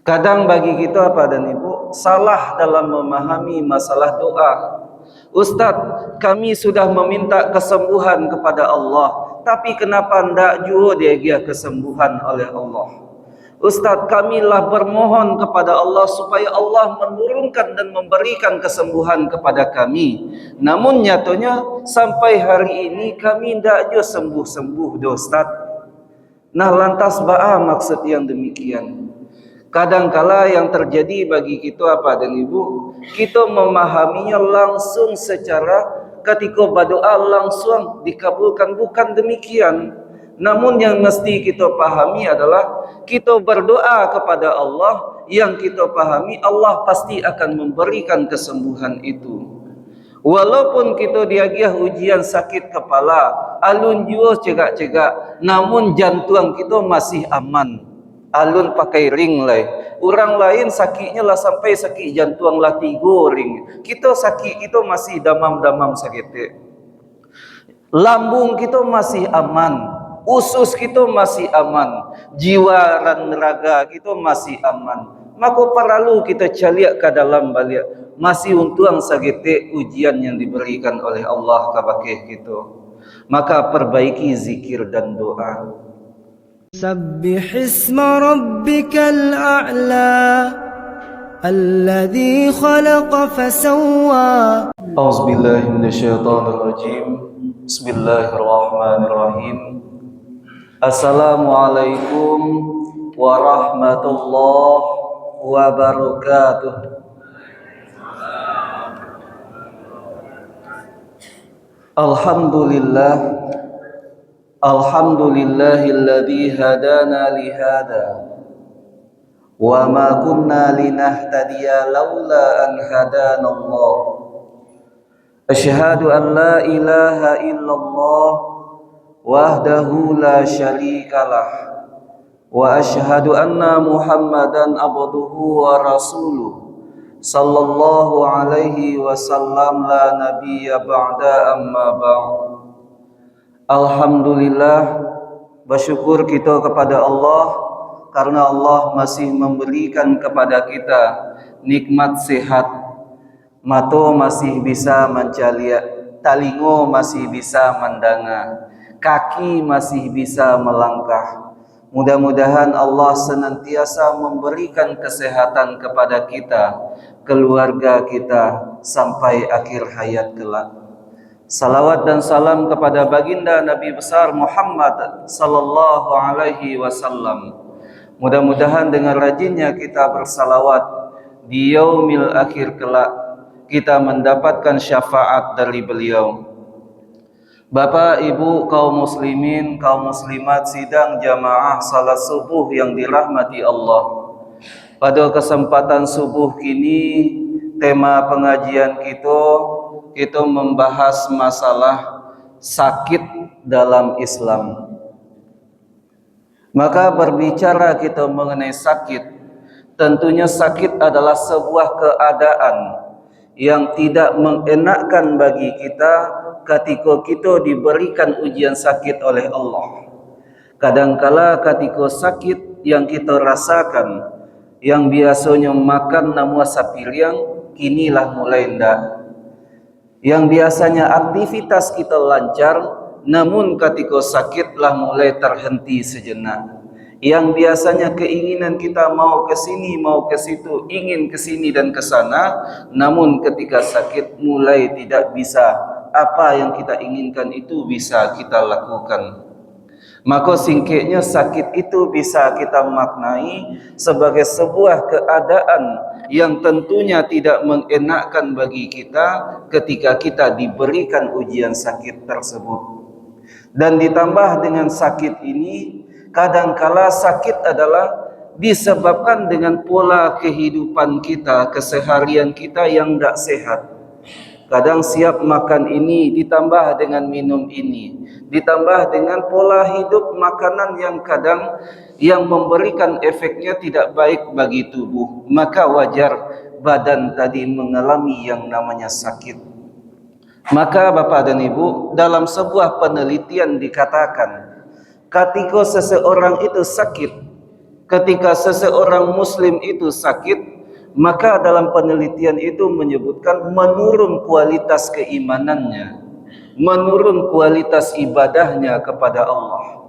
Kadang bagi kita Bapak dan Ibu salah dalam memahami masalah doa. Ustaz, kami sudah meminta kesembuhan kepada Allah, tapi kenapa ndak jua dia kesembuhan oleh Allah? Ustaz, kamilah bermohon kepada Allah supaya Allah menurunkan dan memberikan kesembuhan kepada kami. Namun nyatanya sampai hari ini kami ndak jua sembuh-sembuh do Ustaz. Nah, lantas ba'a maksud yang demikian? Kadangkala yang terjadi bagi kita Bapak dan Ibu, kita memahaminya langsung secara ketika berdoa langsung dikabulkan, bukan demikian. Namun yang mesti kita pahami adalah kita berdoa kepada Allah, yang kita pahami Allah pasti akan memberikan kesembuhan itu. Walaupun kita diagiah ujian sakit kepala, alun jua cegak-cegak, namun jantung kita masih aman. Alun pakai ring lah. Orang lain sakitnya lah sampai sakit jantung lah 3 ring. Kita sakit itu masih damam-damam sakit. Lambung kita masih aman. Usus kita masih aman. Jiwa dan raga kita masih aman. Maka perlu kita caliak ke dalam balik. Masih untung sakit ujian yang diberikan oleh Allah kepada kita. Maka perbaiki zikir dan doa. سبح اسم ربك الأعلى الذي خلق فسوى أعوذ بالله من الشيطان الرجيم بسم الله الرحمن الرحيم السلام عليكم ورحمة الله وبركاته. Alhamdulillah, alhamdulillahilladzi hadana lihada wa ma kunna linahtadiya laula an hadana Allah. Asyhadu an la ilaha illallah wahdahu la syarikalah wa asyhadu anna Muhammadan abduhu wa rasuluh sallallahu alaihi wasallam la nabiyya ba'da amma ba'd. Alhamdulillah, bersyukur kita kepada Allah karena Allah masih memberikan kepada kita nikmat sehat. Mata masih bisa mencaliak, talingo masih bisa mendengar, kaki masih bisa melangkah. Mudah-mudahan Allah senantiasa memberikan kesehatan kepada kita, keluarga kita sampai akhir hayat kelak. Salawat dan salam kepada baginda Nabi besar Muhammad sallallahu alaihi wasallam. Mudah-mudahan dengan rajinnya kita bersalawat di yaumil akhir kelak kita mendapatkan syafaat dari beliau. Bapak, Ibu, kaum muslimin, kaum muslimat sidang jamaah salat subuh yang dirahmati Allah. Pada kesempatan subuh kini tema pengajian kita membahas masalah sakit dalam Islam. Maka berbicara kita mengenai sakit, tentunya sakit adalah sebuah keadaan yang tidak mengenakkan bagi kita ketika kita diberikan ujian sakit oleh Allah. Kadangkala ketika sakit yang kita rasakan, yang biasanya makan namun sapiliang, kinilah mulai ndak. Yang biasanya aktivitas kita lancar, namun ketika sakitlah mulai terhenti sejenak. Yang biasanya keinginan kita mau ke sini, mau ke situ, ingin ke sini dan ke sana, namun ketika sakit mulai tidak bisa apa yang kita inginkan itu bisa kita lakukan. Maka singkatnya sakit itu bisa kita maknai sebagai sebuah keadaan yang tentunya tidak mengenakkan bagi kita ketika kita diberikan ujian sakit tersebut. Dan ditambah dengan sakit ini, kadangkala sakit adalah disebabkan dengan pola kehidupan kita, keseharian kita yang tidak sehat. Kadang siap makan ini ditambah dengan minum ini, ditambah dengan pola hidup makanan yang kadang yang memberikan efeknya tidak baik bagi tubuh. Maka wajar badan tadi mengalami yang namanya sakit. Maka Bapak dan Ibu, dalam sebuah penelitian dikatakan ketika seseorang itu sakit, ketika seseorang muslim itu sakit, maka dalam penelitian itu menyebutkan menurun kualitas keimanannya, menurun kualitas ibadahnya kepada Allah.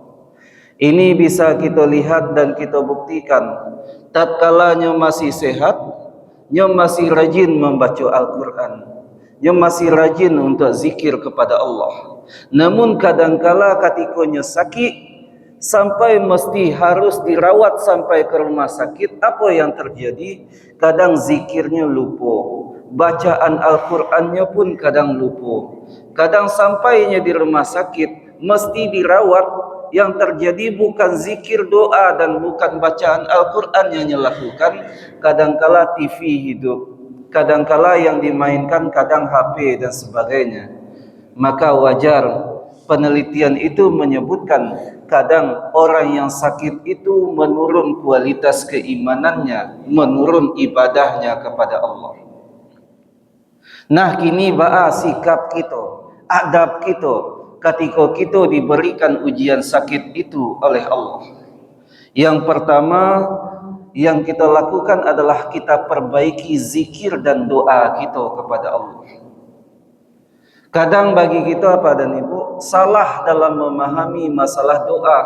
Ini bisa kita lihat dan kita buktikan tatkalanya masih sehat, nya masih rajin membaca Al-Quran, nya masih rajin untuk zikir kepada Allah. Namun kadangkala ketikanya sakit sampai mesti harus dirawat sampai ke rumah sakit, apa yang terjadi? Kadang zikirnya lupa, bacaan Al-Qurannya pun kadang lupa. Kadang sampainya di rumah sakit mesti dirawat, yang terjadi bukan zikir doa dan bukan bacaan Al-Quran yang dilakukan, kadangkala TV hidup, kadangkala yang dimainkan kadang HP dan sebagainya. Maka wajar penelitian itu menyebutkan kadang orang yang sakit itu menurun kualitas keimanannya, menurun ibadahnya kepada Allah. Nah, kini ba'a sikap kita, adab kita ketika kita diberikan ujian sakit itu oleh Allah. Yang pertama yang kita lakukan adalah kita perbaiki zikir dan doa kita kepada Allah. Kadang bagi kita apa dan ibu salah dalam memahami masalah doa.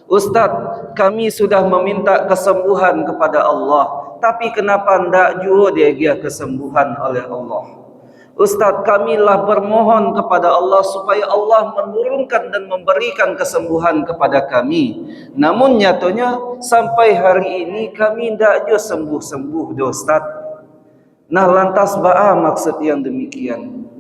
Ustaz, kami sudah meminta kesembuhan kepada Allah, tapi kenapa tidak juga dia kesembuhan oleh Allah? Ustaz, kamilah bermohon kepada Allah supaya Allah menurunkan dan memberikan kesembuhan kepada kami. Namun nyatanya sampai hari ini kami tidak juga sembuh-sembuh, Ustaz. Nah, lantas ba'a maksud yang demikian?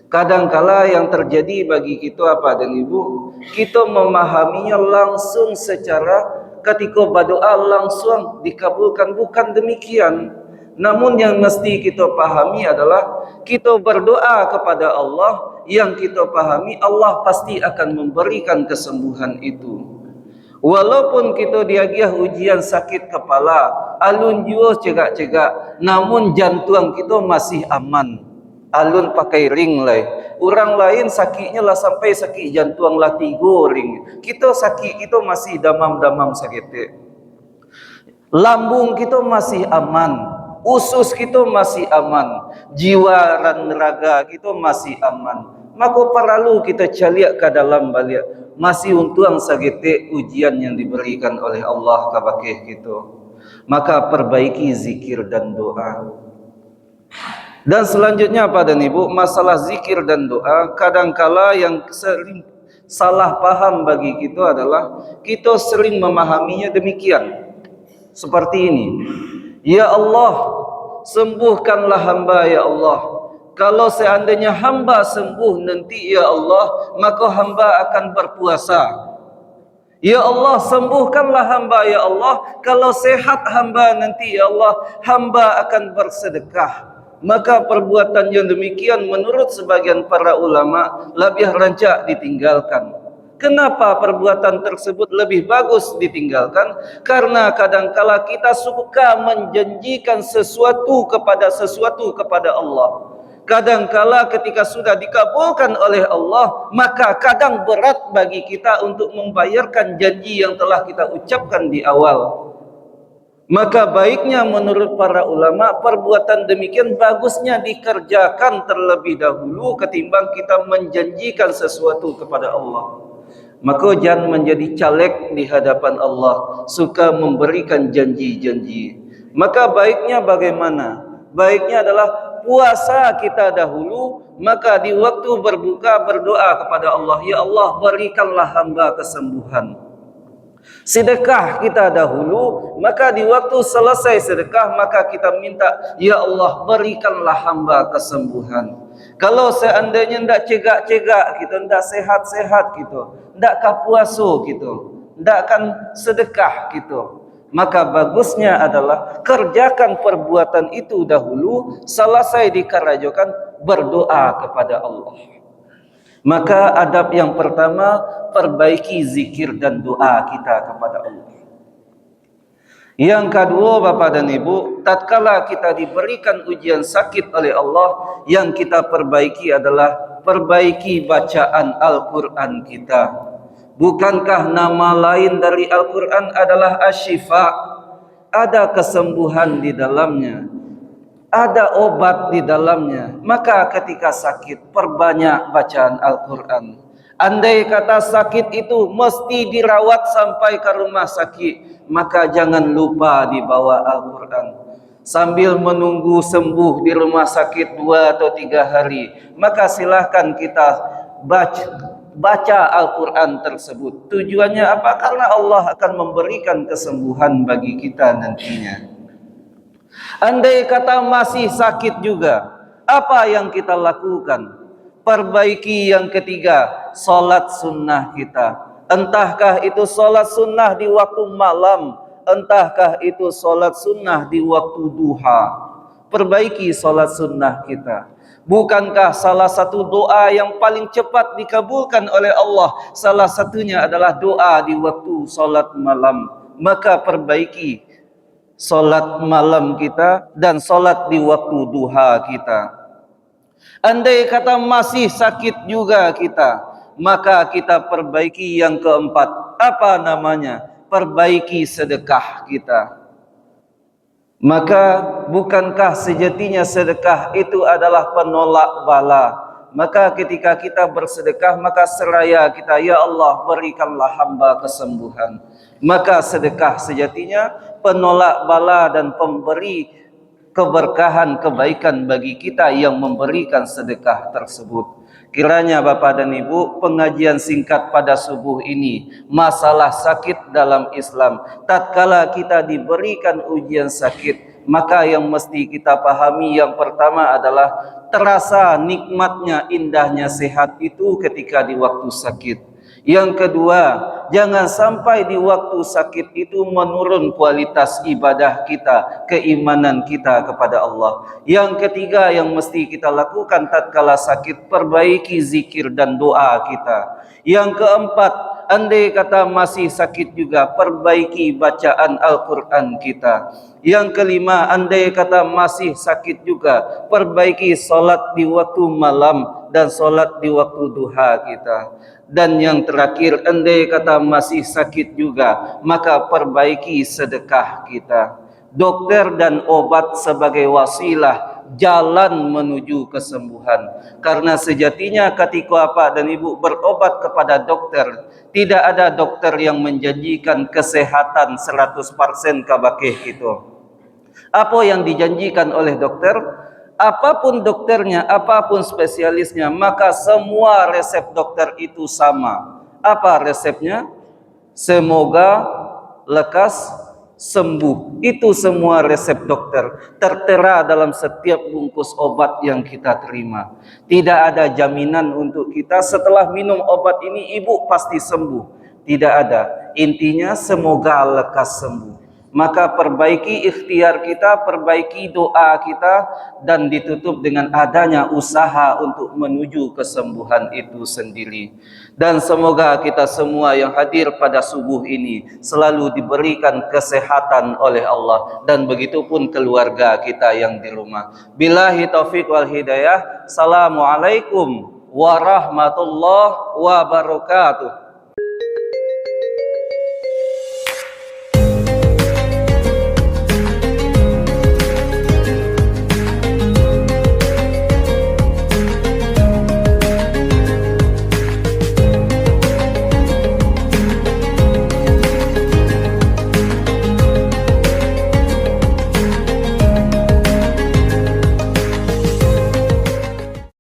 Kadangkala yang terjadi bagi kita apa dan ibu, kita memahaminya langsung secara ketika berdoa langsung dikabulkan, bukan demikian. Namun yang mesti kita pahami adalah kita berdoa kepada Allah, yang kita pahami Allah pasti akan memberikan kesembuhan itu. Walaupun kita diagiah ujian sakit kepala, alun jua cegak-cegak, namun jantung kita masih aman. Alun pakai ring lah. Orang lain sakitnya lah sampai sakit jantung lah 3 ring. Kita sakit kita masih damam-damam sakit. Lambung kita masih aman. Usus kita masih aman, jiwa dan raga kita masih aman. Maka perlu kita caliak ke dalam balik, masih untung sagete ujian yang diberikan oleh Allah kepada kita. Maka perbaiki zikir dan doa. Dan selanjutnya apa dan ibu, masalah zikir dan doa kadangkala yang sering salah paham bagi kita adalah kita sering memahaminya demikian. Seperti ini. Ya Allah, sembuhkanlah hamba ya Allah. Kalau seandainya hamba sembuh nanti ya Allah, maka hamba akan berpuasa. Ya Allah, sembuhkanlah hamba ya Allah. Kalau sehat hamba nanti ya Allah, hamba akan bersedekah. Maka perbuatan yang demikian menurut sebagian para ulama lebih rancak ditinggalkan. Kenapa perbuatan tersebut lebih bagus ditinggalkan? Karena kadangkala kita suka menjanjikan sesuatu kepada Allah. Kadangkala ketika sudah dikabulkan oleh Allah, maka kadang berat bagi kita untuk membayarkan janji yang telah kita ucapkan di awal. Maka baiknya menurut para ulama perbuatan demikian bagusnya dikerjakan terlebih dahulu ketimbang kita menjanjikan sesuatu kepada Allah. Maka jangan menjadi caleg di hadapan Allah, suka memberikan janji-janji. Maka baiknya bagaimana? Baiknya adalah puasa kita dahulu, maka di waktu berbuka berdoa kepada Allah, ya Allah berikanlah hamba kesembuhan. Sedekah kita dahulu, maka di waktu selesai sedekah maka kita minta, ya Allah berikanlah hamba kesembuhan. Kalau seandainya tidak cegak-cegak kita, tidak sehat-sehat kita, tidak kapuaso kita, tidak akan sedekah kita, maka bagusnya adalah kerjakan perbuatan itu dahulu, selesai dikerjakan berdoa kepada Allah. Maka adab yang pertama, perbaiki zikir dan doa kita kepada Allah. Yang kedua Bapak dan Ibu, tatkala kita diberikan ujian sakit oleh Allah, yang kita perbaiki adalah perbaiki bacaan Al-Quran kita. Bukankah nama lain dari Al-Quran adalah Asy-Syifa? Ada kesembuhan di dalamnya, ada obat di dalamnya. Maka ketika sakit, perbanyak bacaan Al-Quran. Andai kata sakit itu mesti dirawat sampai ke rumah sakit, maka jangan lupa dibawa Al-Quran. Sambil menunggu sembuh di rumah sakit 2 atau 3 hari, maka silahkan kita baca Al-Quran tersebut. Tujuannya apa? Karena Allah akan memberikan kesembuhan bagi kita nantinya. Andai kata masih sakit juga, apa yang kita lakukan? Perbaiki yang ketiga, solat sunnah kita. Entahkah itu solat sunnah di waktu malam, entahkah itu solat sunnah di waktu duha. Perbaiki solat sunnah kita. Bukankah salah satu doa yang paling cepat dikabulkan oleh Allah, salah satunya adalah doa di waktu solat malam? Maka perbaiki solat malam kita dan solat di waktu duha kita. Andai kata masih sakit juga kita, maka kita perbaiki yang keempat. Apa namanya? Perbaiki sedekah kita. Maka bukankah sejatinya sedekah itu adalah penolak bala? Maka ketika kita bersedekah, maka seraya kita, ya Allah berikanlah hamba kesembuhan. Maka sedekah sejatinya penolak bala dan pemberi keberkahan kebaikan bagi kita yang memberikan sedekah tersebut. Kiranya Bapak dan Ibu, pengajian singkat pada subuh ini, masalah sakit dalam Islam. Tatkala kita diberikan ujian sakit, maka yang mesti kita pahami yang pertama adalah terasa nikmatnya, indahnya sehat itu ketika di waktu sakit. Yang kedua, jangan sampai di waktu sakit itu menurun kualitas ibadah kita, keimanan kita kepada Allah. Yang ketiga yang mesti kita lakukan tatkala sakit, perbaiki zikir dan doa kita. Yang keempat, andai kata masih sakit juga, perbaiki bacaan Al-Quran kita. Yang kelima, andai kata masih sakit juga, perbaiki solat di waktu malam dan solat di waktu duha kita. Dan yang terakhir, andai kata masih sakit juga, maka perbaiki sedekah kita. Dokter dan obat sebagai wasilah jalan menuju kesembuhan. Karena sejatinya ketika Bapak dan Ibu berobat kepada dokter, tidak ada dokter yang menjanjikan kesehatan 100% kabakeh itu. Apa yang dijanjikan oleh dokter? Apapun dokternya, apapun spesialisnya, maka semua resep dokter itu sama. Apa resepnya? Semoga lekas sembuh. Itu semua resep dokter tertera dalam setiap bungkus obat yang kita terima. Tidak ada jaminan untuk kita setelah minum obat ini ibu pasti sembuh. Tidak ada. Intinya semoga lekas sembuh. Maka perbaiki ikhtiar kita, perbaiki doa kita, dan ditutup dengan adanya usaha untuk menuju kesembuhan itu sendiri. Dan semoga kita semua yang hadir pada subuh ini selalu diberikan kesehatan oleh Allah, dan begitupun keluarga kita yang di rumah. Billahi taufiq wal hidayah. Assalamualaikum warahmatullahi wabarakatuh.